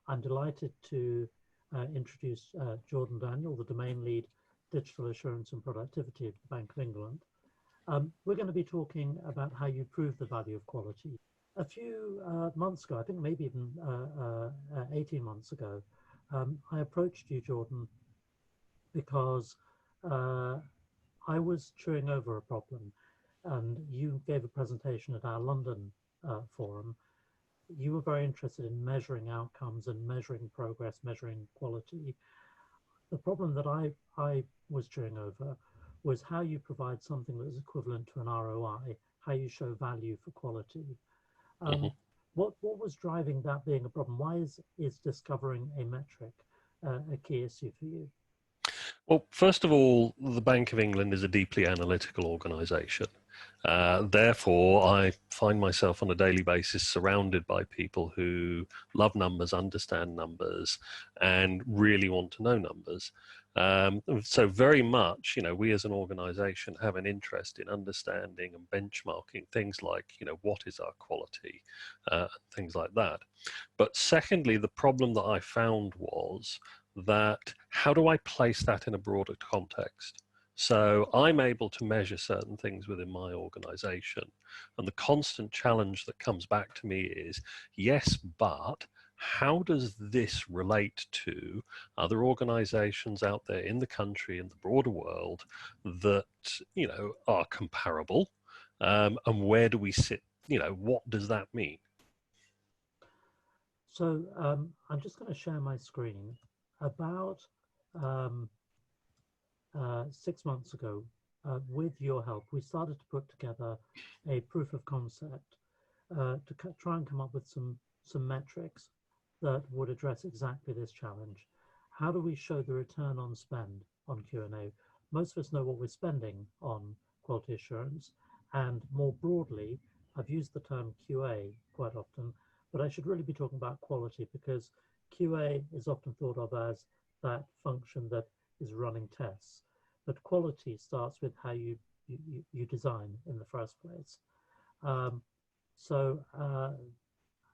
I'm delighted to introduce Jordan Daniel, the Domain Lead, Digital Assurance and Productivity at the Bank of England. We're going to be talking about how you prove the value of quality. A few months ago, I think maybe even 18 months ago, I approached you, Jordan, because I was chewing over a problem, and you gave a presentation at our London forum. You were very interested in measuring outcomes and measuring progress, measuring quality. The problem that I was chewing over was how you provide something that is equivalent to an ROI, how you show value for quality. What was driving that being a problem? Why is discovering a metric a key issue for you? Well, first of all, the Bank of England is a deeply analytical organisation. Therefore, I find myself on a daily basis surrounded by people who love numbers, understand numbers, and really want to know numbers. So very much, we as an organisation have an interest in understanding and benchmarking things like, what is our quality, things like that. But secondly, the problem that I found was that how do I place that in a broader context? So I'm able to measure certain things within my organization. And the constant challenge that comes back to me is, yes, but how does this relate to other organizations out there in the country and the broader world that, are comparable? And where do we sit? What does that mean? So I'm just going to share my screen. About 6 months ago, with your help, we started to put together a proof of concept to try and come up with some metrics that would address exactly this challenge. How do we show the return on spend on Q&A? Most of us know what we're spending on quality assurance, and more broadly, I've used the term QA quite often, but I should really be talking about quality, because QA is often thought of as that function that is running tests, but quality starts with how you design in the first place. So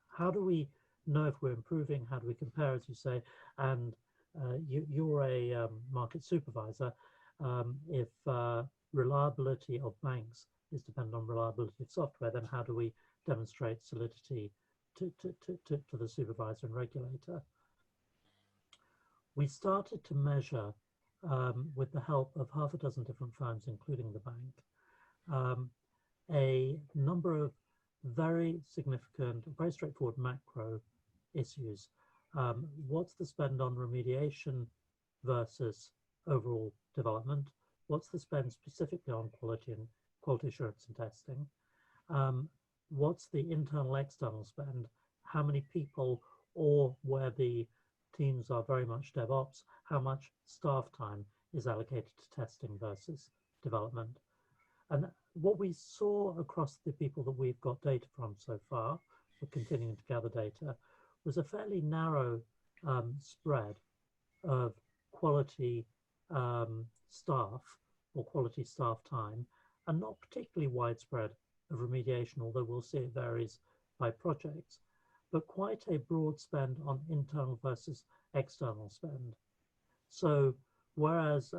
how do we know if we're improving? How do we compare, as you say? And you're a market supervisor. If reliability of banks is dependent on reliability of software, then how do we demonstrate solidity to the supervisor and regulator? We started to measure, with the help of half a dozen different firms, including the bank, a number of very significant, very straightforward macro issues. What's the spend on remediation versus overall development? What's the spend specifically on quality assurance and testing? What's the internal external spend? How many people, or where the teams are very much DevOps, how much staff time is allocated to testing versus development? And what we saw across the people that we've got data from so far, we're continuing to gather data, was a fairly narrow spread of quality staff or quality staff time, and not particularly widespread of remediation, although we'll see it varies by projects, but quite a broad spend on internal versus external spend. So whereas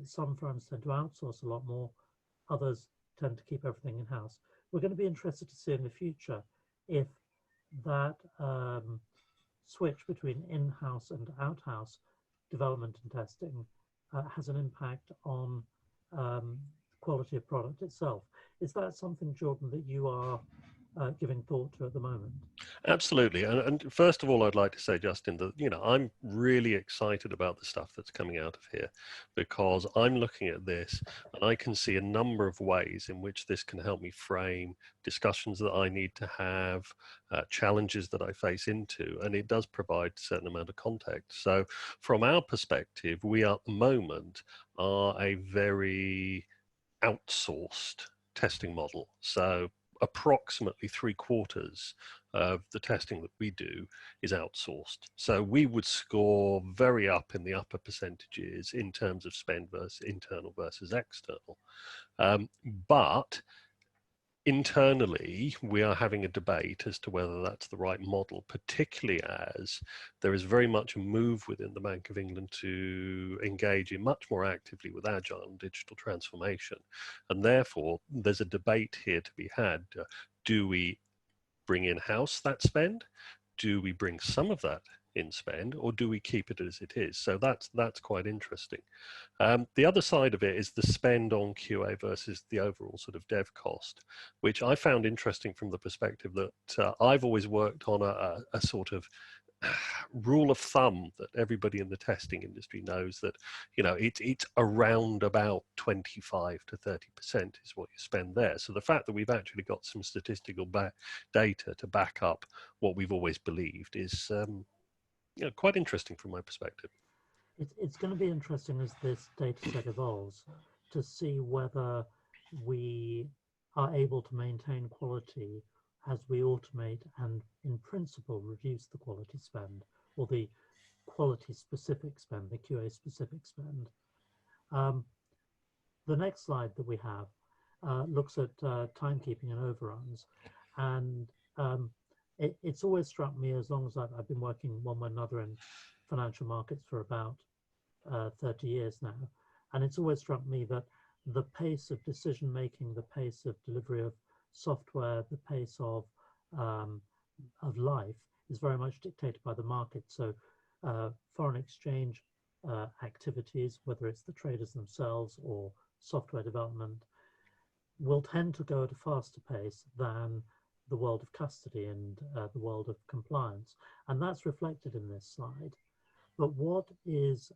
some firms tend to outsource a lot more, others tend to keep everything in-house. We're going to be interested to see in the future if that switch between in-house and out-house development and testing has an impact on quality of product itself. Is that something, Jordan, that you are giving thought to at the moment? Absolutely. And first of all, I'd like to say, Justin, that, I'm really excited about the stuff that's coming out of here, because I'm looking at this and I can see a number of ways in which this can help me frame discussions that I need to have, challenges that I face into, and it does provide a certain amount of context. So from our perspective, we at the moment are a very outsourced testing model. So approximately 3/4 of the testing that we do is outsourced. So we would score very up in the upper percentages in terms of spend versus internal versus external. But Internally, we are having a debate as to whether that's the right model, particularly as there is very much a move within the Bank of England to engage in much more actively with agile and digital transformation. And therefore, there's a debate here to be had. Do we bring in-house that spend? Do we bring some of that in spend, or do we keep it as it is? So that's quite interesting. The other side of it is the spend on QA versus the overall sort of dev cost, which I found interesting from the perspective that I've always worked on a sort of rule of thumb that everybody in the testing industry knows, that it's around about 25 to 30% is what you spend there. So the fact that we've actually got some statistical data to back up what we've always believed is quite interesting from my perspective. It's going to be interesting as this data set evolves to see whether we are able to maintain quality as we automate and, in principle, reduce the quality spend, or the quality specific spend, the QA specific spend. The next slide that we have looks at timekeeping and overruns. And it's always struck me, as long as I've been working one way or another in financial markets for about 30 years now, and it's always struck me that the pace of decision making, the pace of delivery of software, the pace of life is very much dictated by the market. So foreign exchange activities, whether it's the traders themselves or software development, will tend to go at a faster pace than the world of custody and the world of compliance. And that's reflected in this slide. But what is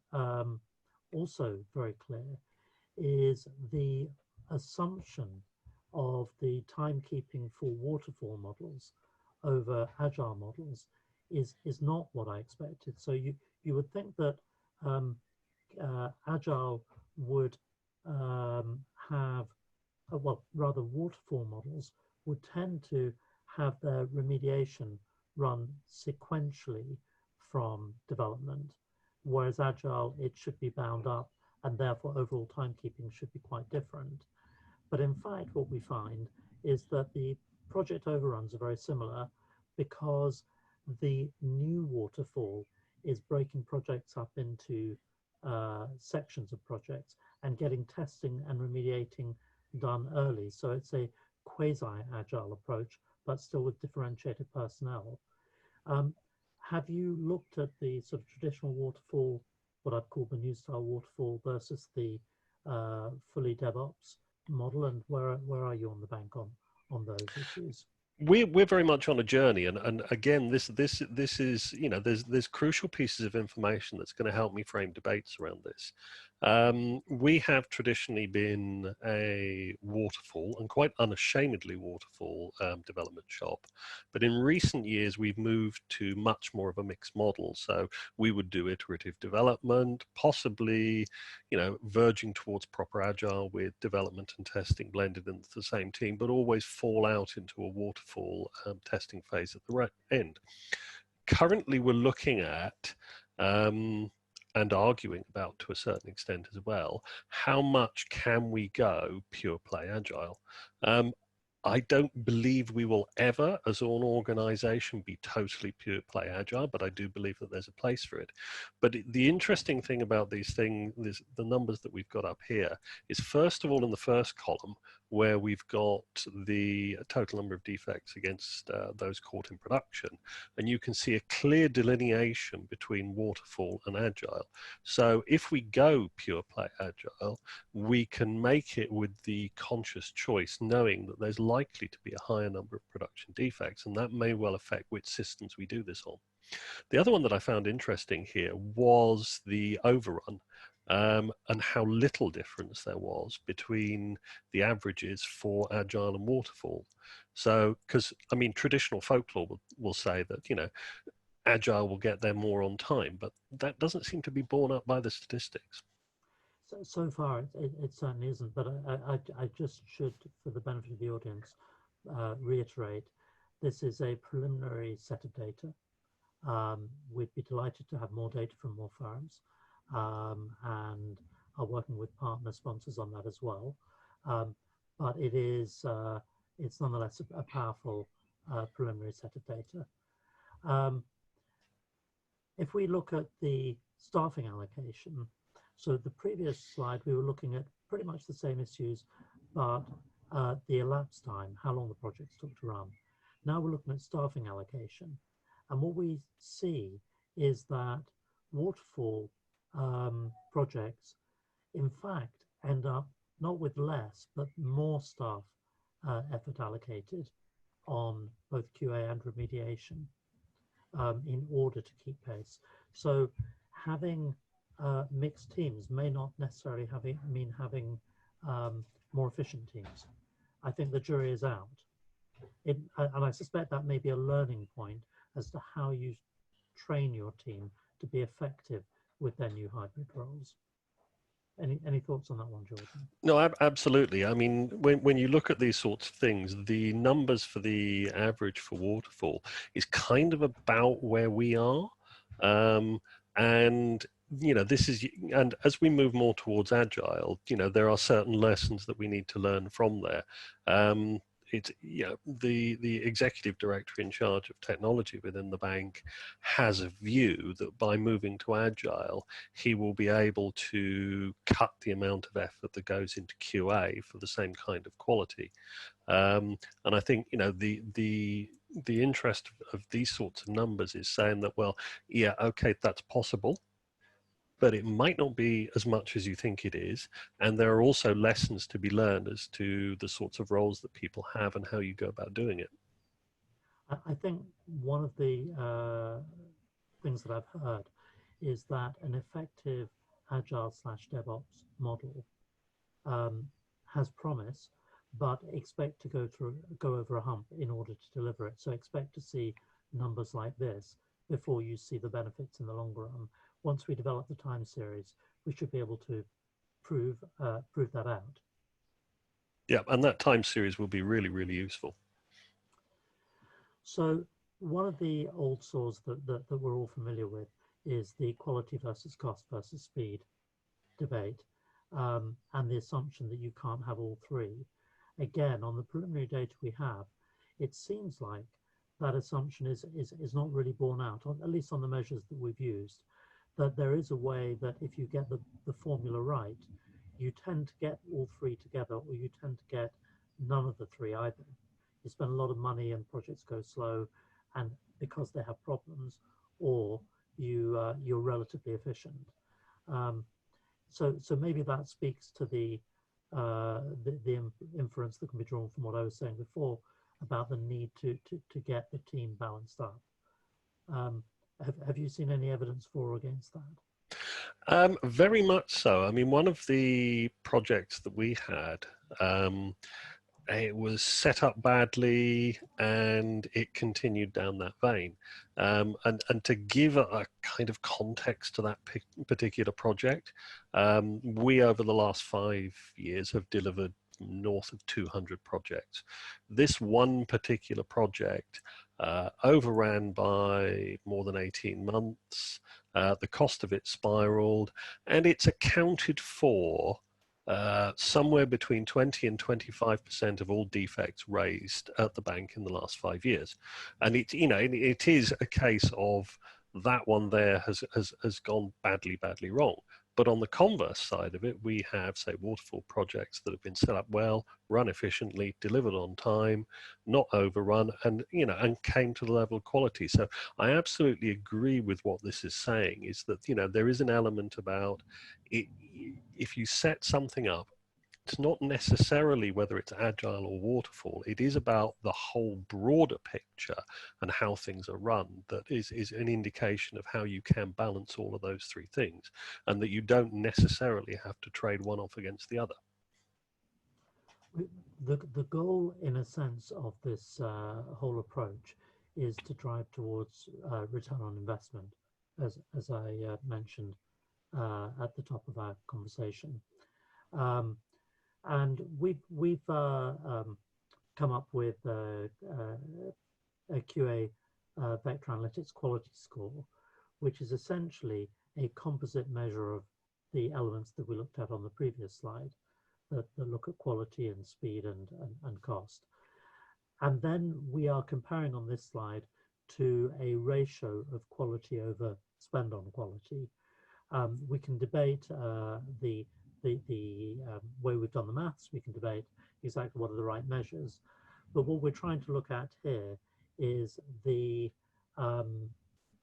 also very clear is the assumption of the timekeeping for waterfall models over agile models is not what I expected. So you would think that agile would have, well, rather waterfall models would tend to have their remediation run sequentially from development, whereas agile, it should be bound up, and therefore overall timekeeping should be quite different. But in fact, what we find is that the project overruns are very similar, because the new waterfall is breaking projects up into sections of projects and getting testing and remediating done early. So it's a quasi-agile approach, but still with differentiated personnel. Have you looked at the sort of traditional waterfall, what I'd call the new style waterfall, versus the fully DevOps model, and where are you on the bank on those issues? We're very much on a journey, and again, this is, there's crucial pieces of information that's going to help me frame debates around this. We have traditionally been a waterfall, and quite unashamedly waterfall, development shop, but in recent years we've moved to much more of a mixed model. So we would do iterative development, possibly verging towards proper agile with development and testing blended into the same team, but always fall out into a waterfall testing phase at the end. Currently, we're looking at and arguing about, to a certain extent as well, how much can we go pure play agile? I don't believe we will ever, as an organization, be totally pure play agile, but I do believe that there's a place for it. But the interesting thing about these things, the numbers that we've got up here, is first of all, in the first column, where we've got the total number of defects against those caught in production, and you can see a clear delineation between waterfall and agile. So if we go pure play agile, we can make it with the conscious choice, knowing that there's likely to be a higher number of production defects, and that may well affect which systems we do this on. The other one that I found interesting here was the overrun, and how little difference there was between the averages for agile and waterfall. So, because I mean, traditional folklore will say that agile will get there more on time, but that doesn't seem to be borne up by the statistics. So far, it certainly isn't, but I just should, for the benefit of the audience, reiterate, this is a preliminary set of data. We'd be delighted to have more data from more firms, and are working with partner sponsors on that as well. But it is it's nonetheless a powerful preliminary set of data. Um, if we look at the staffing allocation, so the previous slide, we were looking at pretty much the same issues, but the elapsed time, how long the projects took to run. Now we're looking at staffing allocation. And what we see is that waterfall projects, in fact, end up not with less, but more staff effort allocated on both QA and remediation in order to keep pace. So having mixed teams may not necessarily mean having more efficient teams. I think the jury is out. And I suspect that may be a learning point as to how you train your team to be effective with their new hybrid roles. Any thoughts on that one, Jordan? No, absolutely. I mean, when you look at these sorts of things, the numbers for the average for waterfall is kind of about where we are. And, this is, and as we move more towards agile, there are certain lessons that we need to learn from there. It's, the executive director in charge of technology within the bank has a view that by moving to agile, he will be able to cut the amount of effort that goes into QA for the same kind of quality. And I think, the interest of these sorts of numbers is saying that, well, yeah, okay, that's possible, but it might not be as much as you think it is. And there are also lessons to be learned as to the sorts of roles that people have and how you go about doing it. I think one of the things that I've heard is that an effective agile/DevOps model has promise, but expect to go over a hump in order to deliver it. So expect to see numbers like this before you see the benefits in the long run. Once we develop the time series, we should be able to prove that out. Yeah, and that time series will be really, really useful. So one of the old saws that we're all familiar with is the quality versus cost versus speed debate, and the assumption that you can't have all three. Again, on the preliminary data we have, it seems like that assumption is not really borne out, at least on the measures that we've used, that there is a way that if you get the formula right, you tend to get all three together, or you tend to get none of the three either. You spend a lot of money and projects go slow, and because they have problems, or you're relatively efficient. So maybe that speaks to the inference that can be drawn from what I was saying before about the need to get the team balanced up. Have you seen any evidence for or against that? Very much so. I mean, one of the projects that we had, it was set up badly and it continued down that vein. And to give a kind of context to that particular project, we over the last 5 years have delivered north of 200 projects. This one particular project overran by more than 18 months. The cost of it spiraled, and it's accounted for somewhere between 20 and 25% of all defects raised at the bank in the last 5 years. And it is a case of that one there has gone badly wrong. But on the converse side of it, we have, say, waterfall projects that have been set up well, run efficiently, delivered on time, not overrun, and came to the level of quality. So I absolutely agree with what this is saying, is that there is an element about it. If you set something up, it's not necessarily whether it's agile or waterfall. It is about the whole broader picture and how things are run that is an indication of how you can balance all of those three things, and that you don't necessarily have to trade one off against the other. The goal, in a sense, of this whole approach is to drive towards return on investment, as I mentioned at the top of our conversation. And we've come up with a QA vector analytics quality score, which is essentially a composite measure of the elements that we looked at on the previous slide that look at quality and speed and cost. And then we are comparing on this slide to a ratio of quality over spend on quality. We can debate the way we've done the maths. We can debate exactly what are the right measures. But what we're trying to look at here is the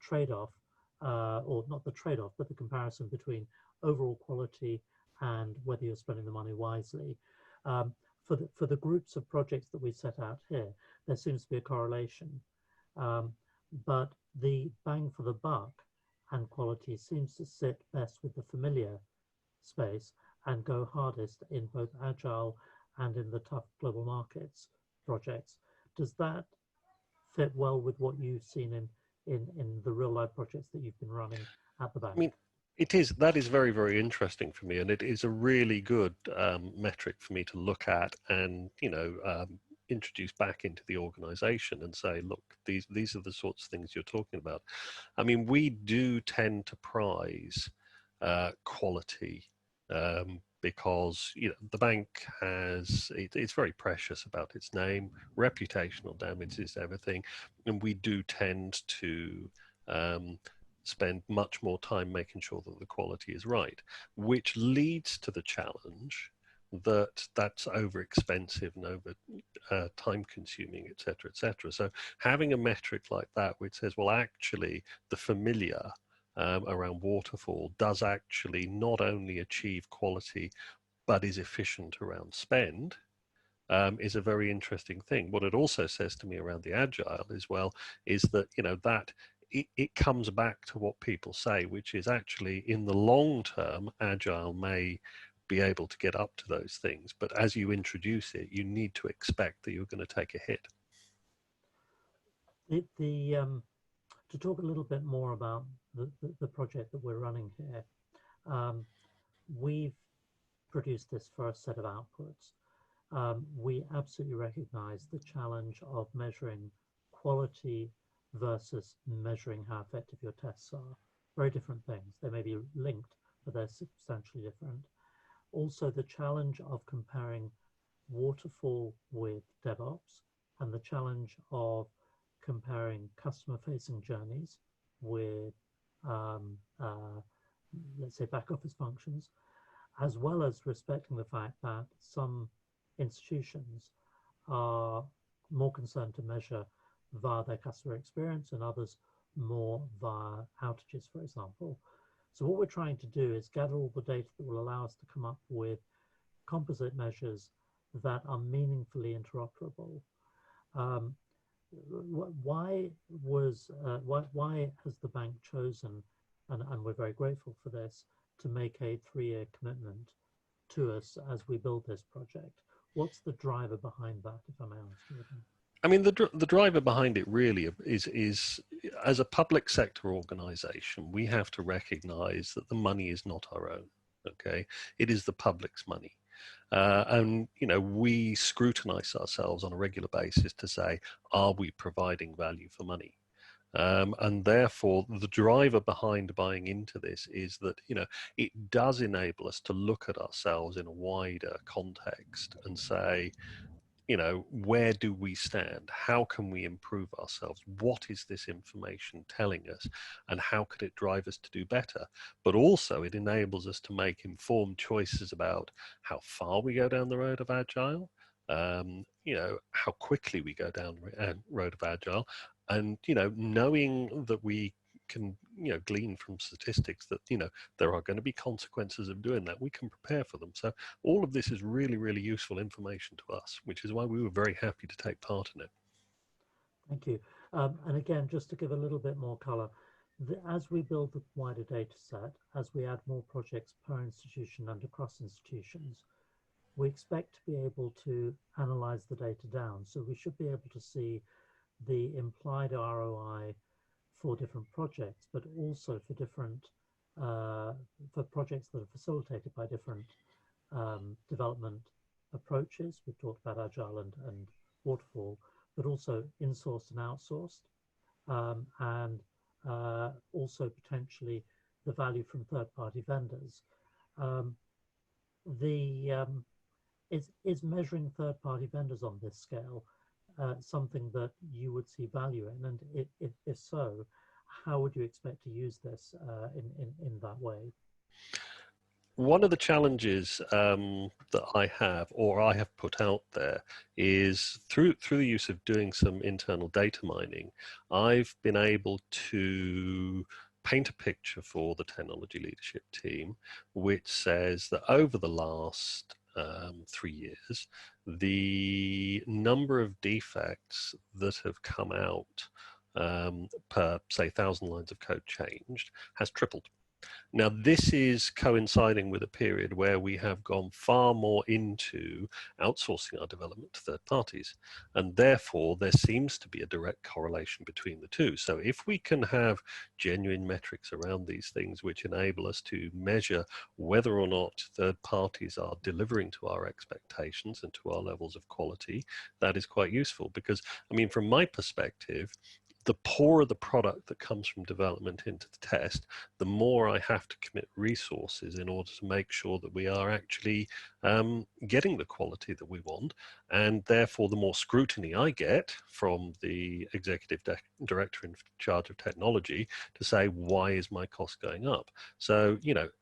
trade-off, or not the trade-off, but the comparison between overall quality and whether you're spending the money wisely. For the groups of projects that we set out here, there seems to be a correlation. But the bang for the buck and quality seems to sit best with the familiar space and go hardest in both agile and in the tough global markets projects. Does that fit well with what you've seen in the real life projects that you've been running at the bank? I mean, that is very, very interesting for me, and it is a really good metric for me to look at and, introduce back into the organization and say, look, these are the sorts of things you're talking about. I mean, we do tend to prize quality because the bank it's very precious about its name. Reputational damage is everything, and we do tend to spend much more time making sure that the quality is right, which leads to the challenge that's over expensive and over time consuming, etc., etc. So having a metric like that which says, well, actually the familiar around waterfall does actually not only achieve quality but is efficient around spend is a very interesting thing. What it also says to me around the agile as well is that that it comes back to what people say, which is actually in the long term agile may be able to get up to those things, but as you introduce it you need to expect that you're going to take a hit. To talk a little bit more about the project that we're running here, we've produced this first set of outputs. We absolutely recognize the challenge of measuring quality versus measuring how effective your tests are. Very different things. They may be linked, but they're substantially different. Also, the challenge of comparing waterfall with DevOps, and the challenge of comparing customer-facing journeys with, let's say, back office functions, as well as respecting the fact that some institutions are more concerned to measure via their customer experience and others more via outages, for example. So what we're trying to do is gather all the data that will allow us to come up with composite measures that are meaningfully interoperable. Why has the bank chosen, and we're very grateful for this, to make a 3-year commitment to us as we build this project? What's the driver behind that, if I may ask you? I mean, the driver behind it really is as a public sector organization, we have to recognize that the money is not our own, okay? It is the public's money. And, we scrutinize ourselves on a regular basis to say, are we providing value for money? And therefore, the driver behind buying into this is that, it does enable us to look at ourselves in a wider context and say, where do we stand? How can we improve ourselves? What is this information telling us? And how could it drive us to do better? But also it enables us to make informed choices about how far we go down the road of agile, how quickly we go down the road of agile, and, knowing that we can glean from statistics that there are going to be consequences of doing that, we can prepare for them. So all of this is really, really useful information to us, which is why we were very happy to take part in it. Thank you. And again, just to give a little bit more color, as we build the wider data set, as we add more projects per institution and across institutions, we expect to be able to analyze the data down. So we should be able to see the implied ROI for different projects, but also for different for projects that are facilitated by different development approaches. We've talked about agile and waterfall, but also in-sourced and outsourced, and also potentially the value from third-party vendors. Is measuring third-party vendors on this scale something that you would see value in? And if so, how would you expect to use this in that way? One of the challenges that I have, or I have put out there, is through the use of doing some internal data mining, I've been able to paint a picture for the technology leadership team, which says that over the last 3 years, the number of defects that have come out per, say, 1,000 lines of code changed has tripled. Now, this is coinciding with a period where we have gone far more into outsourcing our development to third parties. And therefore, there seems to be a direct correlation between the two. So if we can have genuine metrics around these things, which enable us to measure whether or not third parties are delivering to our expectations and to our levels of quality, that is quite useful. Because, I mean, from my perspective, the poorer the product that comes from development into the test, the more I have to commit resources in order to make sure that we are actually getting the quality that we want. And therefore, the more scrutiny I get from the executive director in charge of technology to say, why is my cost going up? So,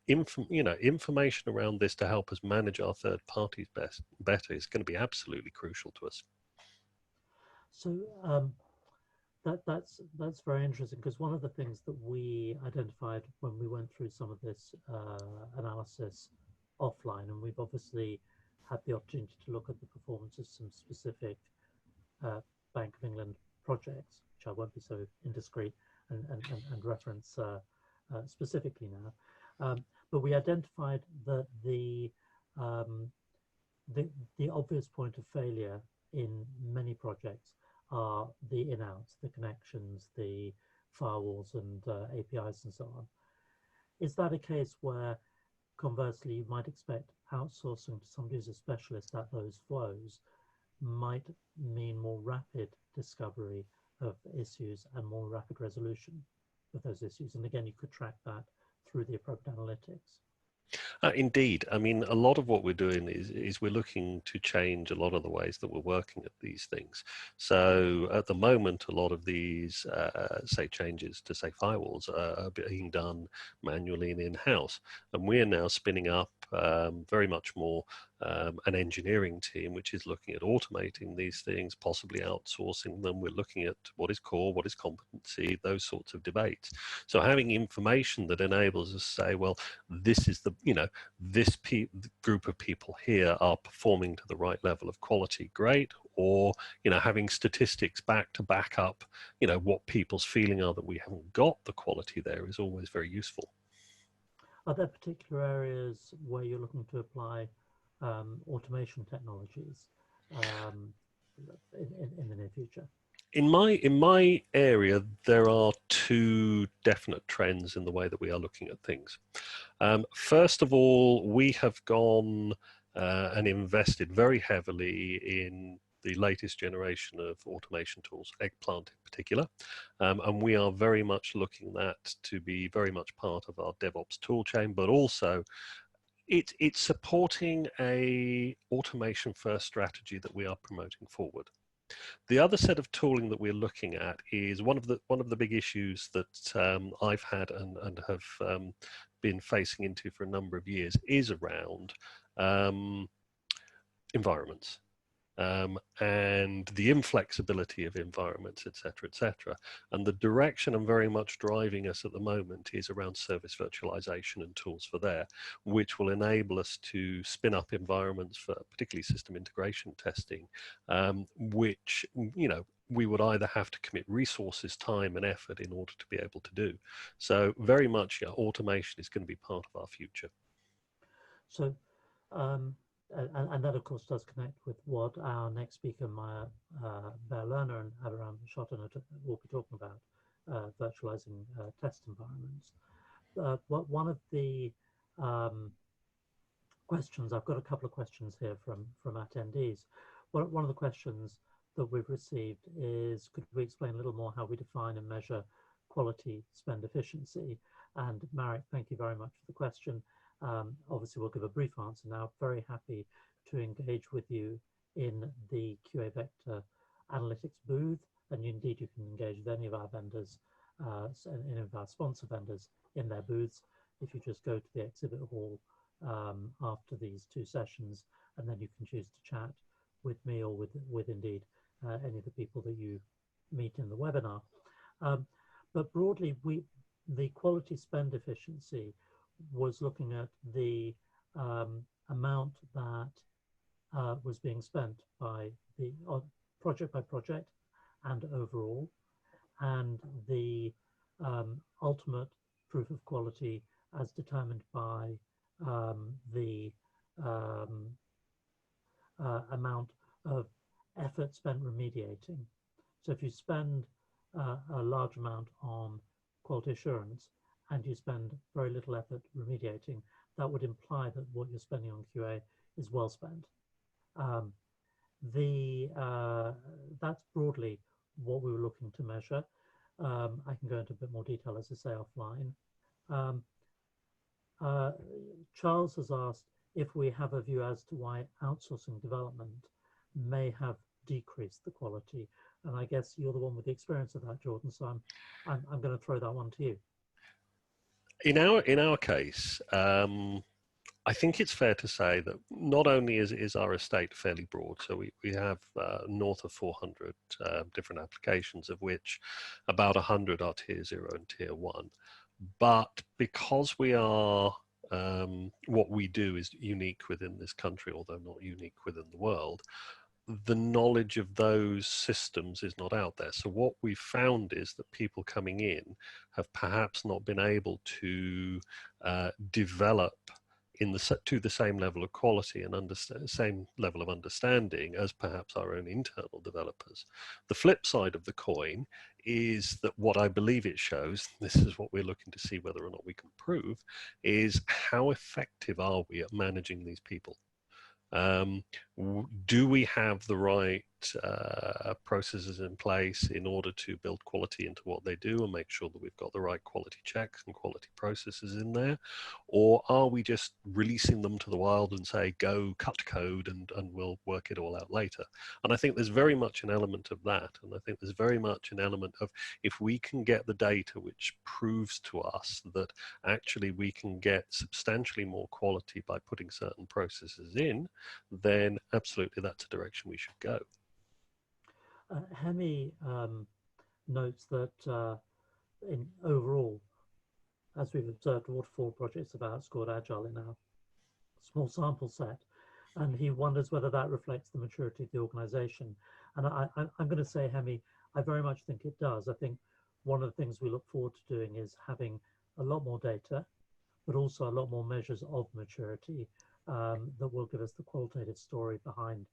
information around this to help us manage our third parties better is going to be absolutely crucial to us. So that's very interesting, because one of the things that we identified when we went through some of this analysis offline, and we've obviously had the opportunity to look at the performance of some specific Bank of England projects, which I won't be so indiscreet and reference specifically now. But we identified that um, the obvious point of failure in many projects are the in-outs, the connections, the firewalls and APIs and so on. Is that a case where, conversely, you might expect outsourcing to somebody who's a specialist at those flows might mean more rapid discovery of issues and more rapid resolution of those issues? And again, you could track that through the appropriate analytics. Indeed. I mean, a lot of what we're doing is we're looking to change a lot of the ways that we're working at these things. So at the moment, a lot of these, say, changes to, say, firewalls are being done manually and in-house. And we're now spinning up very much more an engineering team, which is looking at automating these things, possibly outsourcing them. We're looking at what is core, what is competency, those sorts of debates. So having information that enables us to say, well, this is the, this group of people here are performing to the right level of quality, great. Or, having statistics back up, what people's feeling are that we haven't got the quality there is always very useful. Are there particular areas where you're looking to apply automation technologies in the near future? In my area, there are two definite trends in the way that we are looking at things. First of all, we have gone and invested very heavily in the latest generation of automation tools, Eggplant in particular, and we are very much looking at that to be very much part of our DevOps toolchain, but also it's supporting a automation first strategy that we are promoting forward. The other set of tooling that we're looking at is one of the big issues that I've had and have been facing into for a number of years is around environments. And the inflexibility of environments, et cetera, and the direction I'm very much driving us at the moment is around service virtualization and tools for there, which will enable us to spin up environments for particularly system integration testing, which we would either have to commit resources, time, and effort in order to be able to do. So very much, automation is going to be part of our future. So. And that, of course, does connect with what our next speaker, Maya Bear-Lerner and Abraham Schotten will be talking about, virtualizing test environments. One of the questions, I've got a couple of questions here from attendees. One of the questions that we've received is, could we explain a little more how we define and measure quality spend efficiency? And Marek, thank you very much for the question. Obviously, we'll give a brief answer now. Very happy to engage with you in the QA Vector analytics booth, and indeed you can engage with any of our vendors, any of our sponsor vendors in their booths. If you just go to the exhibit hall after these two sessions, and then you can choose to chat with me or with indeed any of the people that you meet in the webinar. But broadly, the quality spend efficiency was looking at the amount that was being spent by the project by project and overall, and the ultimate proof of quality as determined by the amount of effort spent remediating. So if you spend a large amount on quality assurance and you spend very little effort remediating, that would imply that what you're spending on QA is well spent. That's broadly what we were looking to measure. I can go into a bit more detail, as I say, offline. Charles has asked if we have a view as to why outsourcing development may have decreased the quality, and I guess you're the one with the experience of that, Jordan. So I'm going to throw that one to you. In our case, I think it's fair to say that not only is our estate fairly broad, so we have north of 400 different applications, of which about 100 are tier 0 and tier 1. But because we are, what we do is unique within this country, although not unique within the world, the knowledge of those systems is not out there. So what we've found is that people coming in have perhaps not been able to develop to the same level of quality and same level of understanding as perhaps our own internal developers. The flip side of the coin is that what I believe it shows, this is what we're looking to see whether or not we can prove, is how effective are we at managing these people? Do we have the right processes in place in order to build quality into what they do and make sure that we've got the right quality checks and quality processes in there? Or are we just releasing them to the wild and say, go cut code and we'll work it all out later? And I think there's very much an element of that. And I think there's very much an element of, if we can get the data which proves to us that actually we can get substantially more quality by putting certain processes in, then absolutely that's a direction we should go. Hemi notes that in overall, as we've observed, waterfall projects have outscored Agile in our small sample set, and he wonders whether that reflects the maturity of the organization. And I'm going to say, Hemi, I very much think it does. I think one of the things we look forward to doing is having a lot more data, but also a lot more measures of maturity that will give us the qualitative story behind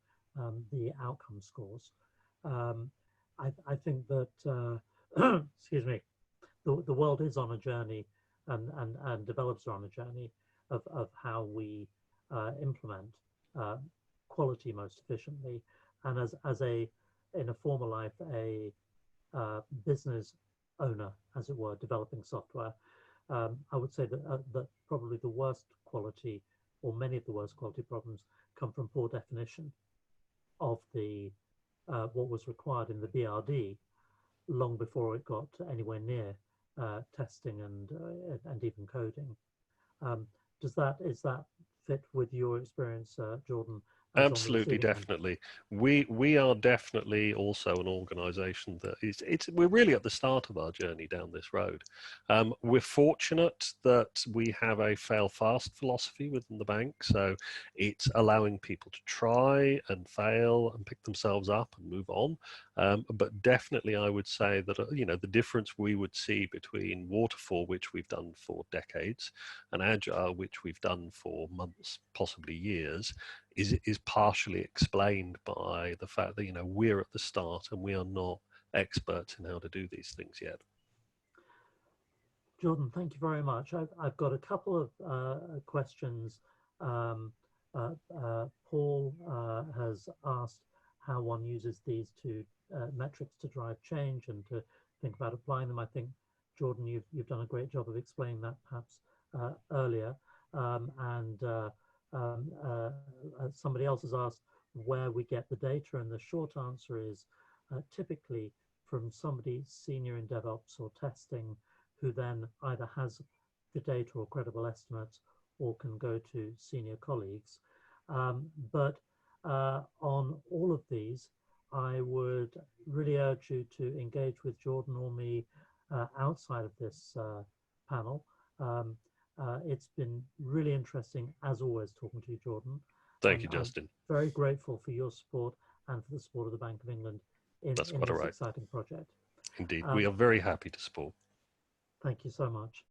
the outcome scores. I think that, excuse me, the world is on a journey and developers are on a journey of how we implement quality most efficiently. And in a former life, a business owner, as it were, developing software, I would say that probably the worst quality, or many of the worst quality problems, come from poor definition of the what was required in the BRD long before it got anywhere near testing and even coding. Is that fit with your experience, Jordan? Absolutely, definitely. We are definitely also an organisation that we're really at the start of our journey down this road. We're fortunate that we have a fail fast philosophy within the bank, so it's allowing people to try and fail and pick themselves up and move on. But definitely, I would say that the difference we would see between waterfall, which we've done for decades, and agile, which we've done for months, possibly years, is partially explained by the fact that we're at the start and we are not experts in how to do these things yet. Jordan, thank you very much. I've got a couple of questions. Paul has asked how one uses these two metrics to drive change and to think about applying them. I think, Jordan, you've done a great job of explaining that perhaps earlier. Somebody else has asked where we get the data, and the short answer is typically from somebody senior in DevOps or testing, who then either has the data or credible estimates or can go to senior colleagues. But on all of these, I would really urge you to engage with Jordan or me outside of this panel. It's been really interesting, as always, talking to you, Jordan. Thank you, Justin. I'm very grateful for your support and for the support of the Bank of England in That's this quite all right. exciting project. Indeed, we are very happy to support. Thank you so much.